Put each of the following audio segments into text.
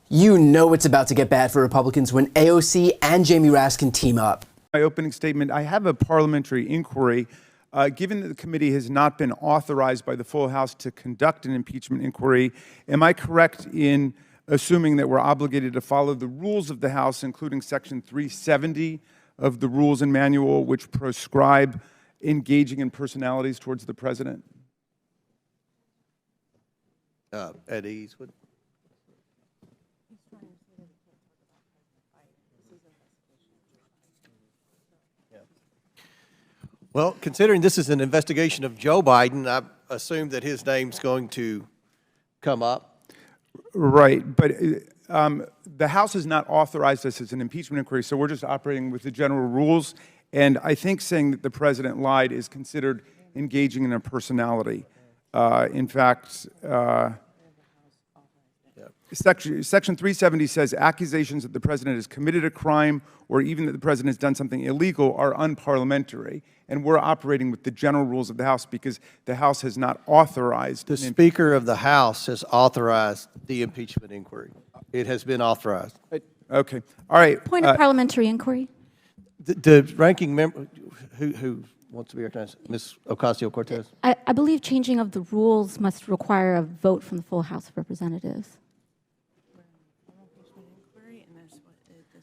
You know it's about to get bad for Republicans when AOC and Jamie Raskin team up. My opening statement, I have a parliamentary inquiry. Given that the committee has not been authorized by the full House to conduct an impeachment inquiry, am I correct in assuming that we're obligated to follow the rules of the House, including Section 370 of the Rules and Manual, which prescribe engaging in personalities towards the President? At ease. Well, considering this is an investigation of Joe Biden, I assume that his name's going to come up. Right, but the House has not authorized this as an impeachment inquiry, so we're just operating with the general rules. And I think saying that the President lied is considered engaging in a personality. In fact, Section 370 says accusations that the President has committed a crime or even that the President has done something illegal are unparliamentary. And we're operating with the general rules of the House because the House has not authorized. The Speaker of the House has authorized the impeachment inquiry. It has been authorized. Okay. All right. Point of parliamentary inquiry. The ranking member, who wants to be recognized? Ms. Ocasio-Cortez. I believe changing of the rules must require a vote from the full House of Representatives.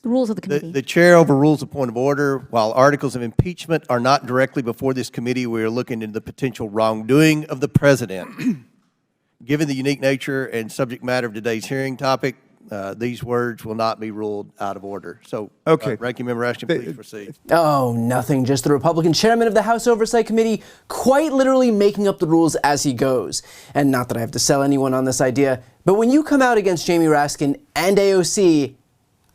The rules of the committee. The chair overrules a point of order. While articles of impeachment are not directly before this committee, we are looking into the potential wrongdoing of the President. Given the unique nature and subject matter of today's hearing topic, these words will not be ruled out of order. So, okay. Ranking Member Ashton, please proceed. Oh, nothing. Just the Republican chairman of the House Oversight Committee quite literally making up the rules as he goes. And not that I have to sell anyone on this idea, but when you come out against Jamie Raskin and AOC,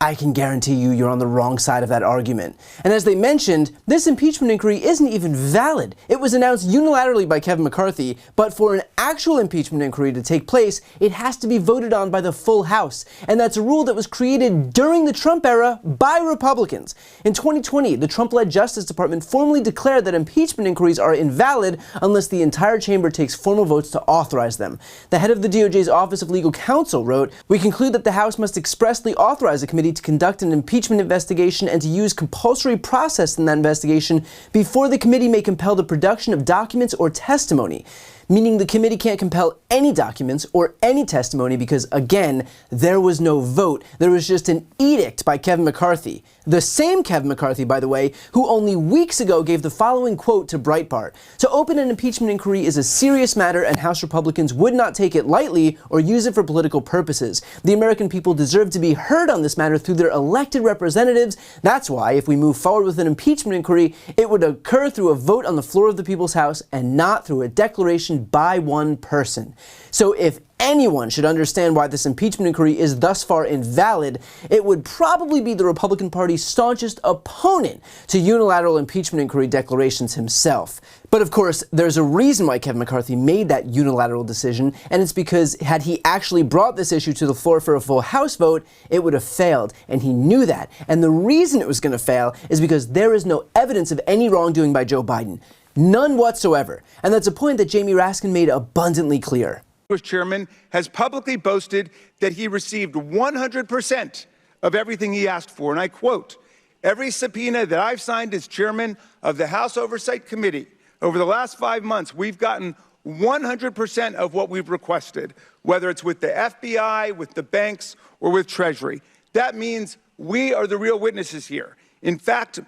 I can guarantee you're on the wrong side of that argument. And as they mentioned, this impeachment inquiry isn't even valid. It was announced unilaterally by Kevin McCarthy, but for an actual impeachment inquiry to take place, it has to be voted on by the full House. And that's a rule that was created during the Trump era by Republicans. In 2020, the Trump-led Justice Department formally declared that impeachment inquiries are invalid unless the entire chamber takes formal votes to authorize them. The head of the DOJ's Office of Legal Counsel wrote, "We conclude that the House must expressly authorize a committee to conduct an impeachment investigation and to use compulsory process in that investigation before the committee may compel the production of documents or testimony." Meaning the committee can't compel any documents or any testimony because, again, there was no vote. There was just an edict by Kevin McCarthy. The same Kevin McCarthy, by the way, who only weeks ago gave the following quote to Breitbart: "To open an impeachment inquiry is a serious matter and House Republicans would not take it lightly or use it for political purposes. The American people deserve to be heard on this matter through their elected representatives. That's why, if we move forward with an impeachment inquiry, it would occur through a vote on the floor of the People's House and not through a declaration by one person." So if anyone should understand why this impeachment inquiry is thus far invalid, it would probably be the Republican Party's staunchest opponent to unilateral impeachment inquiry declarations himself. But of course, there's a reason why Kevin McCarthy made that unilateral decision, and it's because had he actually brought this issue to the floor for a full House vote, it would have failed, and he knew that. And the reason it was going to fail is because there is no evidence of any wrongdoing by Joe Biden. None whatsoever. And that's a point that Jamie Raskin made abundantly clear. Chairman has publicly boasted that he received 100% of everything he asked for. And I quote, "Every subpoena that I've signed as chairman of the House Oversight Committee over the last 5 months, we've gotten 100% of what we've requested, whether it's with the FBI, with the banks, or with Treasury." That means we are the real witnesses here. In fact,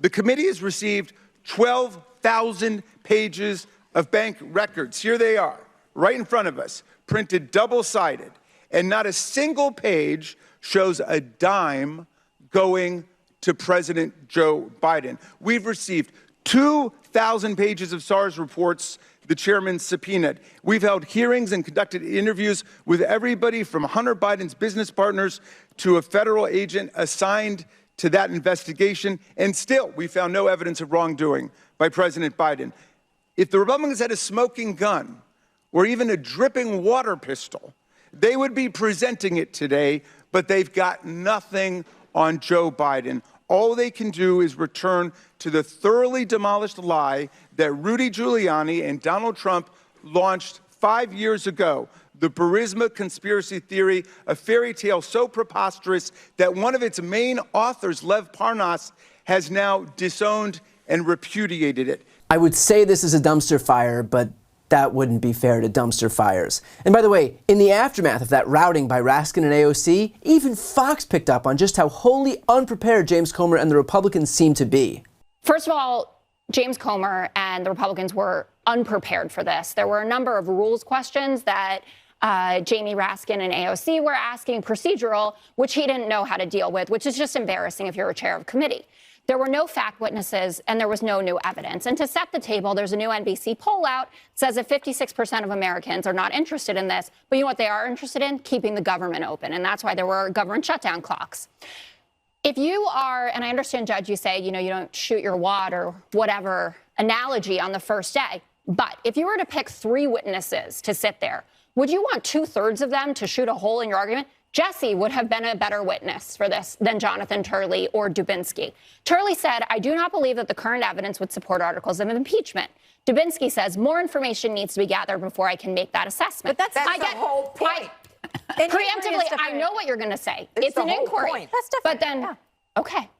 the committee has received 12,000 pages of bank records. Here they are, right in front of us, printed double-sided. And not a single page shows a dime going to President Joe Biden. We've received 2,000 pages of SARS reports the chairman subpoenaed. We've held hearings and conducted interviews with everybody from Hunter Biden's business partners to a federal agent assigned to that investigation, and still we found no evidence of wrongdoing by President Biden. If the Republicans had a smoking gun or even a dripping water pistol, they would be presenting it today, but they've got nothing on Joe Biden. All they can do is return to the thoroughly demolished lie that Rudy Giuliani and Donald Trump launched 5 years ago the Burisma conspiracy theory, a fairy tale so preposterous that one of its main authors, Lev Parnas, has now disowned and repudiated it. I would say this is a dumpster fire, but that wouldn't be fair to dumpster fires. And by the way, in the aftermath of that routing by Raskin and AOC, even Fox picked up on just how wholly unprepared James Comer and the Republicans seem to be. First of all, James Comer and the Republicans were unprepared for this. There were a number of rules questions that Jamie Raskin and AOC were asking, procedural, which he didn't know how to deal with, which is just embarrassing if you're a chair of committee. There were no fact witnesses and there was no new evidence. And to set the table, there's a new NBC poll out that says that 56% of Americans are not interested in this. But you know what they are interested in? Keeping the government open. And that's why there were government shutdown clocks. If you are, and I understand, Judge, you say, you know, you don't shoot your wad or whatever analogy on the first day. But if you were to pick 3 witnesses to sit there, would you want 2/3 of them to shoot a hole in your argument? Jesse would have been a better witness for this than Jonathan Turley or Dubinsky. Turley said, I do not believe that the current evidence would support articles of impeachment. Dubinsky says more information needs to be gathered before I can make that assessment. But that's the whole point. Preemptively, I know what you're going to say. It's an inquiry. Point. That's different. But then, okay.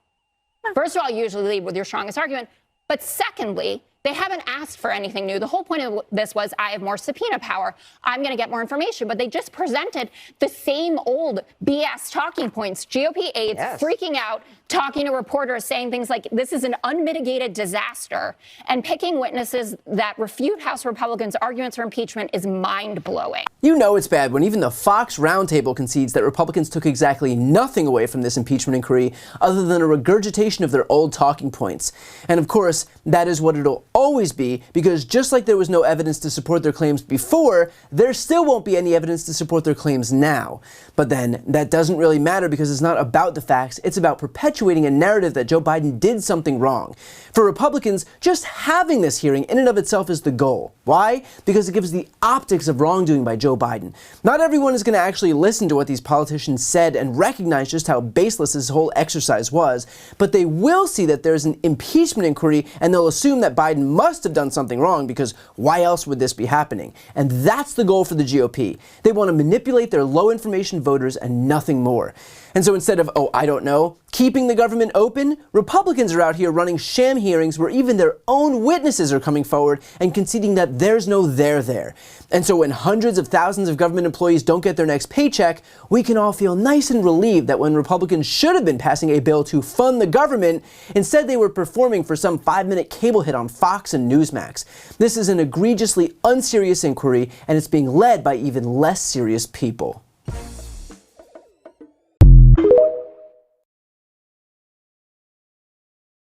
First of all, you usually lead with your strongest argument. But secondly, they haven't asked for anything new. The whole point of this was, I have more subpoena power. I'm going to get more information. But they just presented the same old BS talking points. GOP aides freaking out, talking to reporters, saying things like, this is an unmitigated disaster. And picking witnesses that refute House Republicans' arguments for impeachment is mind-blowing. You know it's bad when even the Fox Roundtable concedes that Republicans took exactly nothing away from this impeachment inquiry other than a regurgitation of their old talking points. And of course, that is what it'll always be, because just like there was no evidence to support their claims before, there still won't be any evidence to support their claims now. But then that doesn't really matter, because it's not about the facts, it's about perpetuating a narrative that Joe Biden did something wrong. For Republicans, just having this hearing in and of itself is the goal. Why? Because it gives the optics of wrongdoing by Joe Biden. Not everyone is going to actually listen to what these politicians said and recognize just how baseless this whole exercise was, but they will see that there's an impeachment inquiry and they'll assume that Biden must have done something wrong, because why else would this be happening? And that's the goal for the GOP. They want to manipulate their low information voters and nothing more. And so instead of, oh, I don't know, keeping the government open, Republicans are out here running sham hearings where even their own witnesses are coming forward and conceding that there's no there there. And so when hundreds of thousands of government employees don't get their next paycheck, we can all feel nice and relieved that when Republicans should have been passing a bill to fund the government, instead they were performing for some 5-minute cable hit on Fox and Newsmax. This is an egregiously unserious inquiry, and it's being led by even less serious people.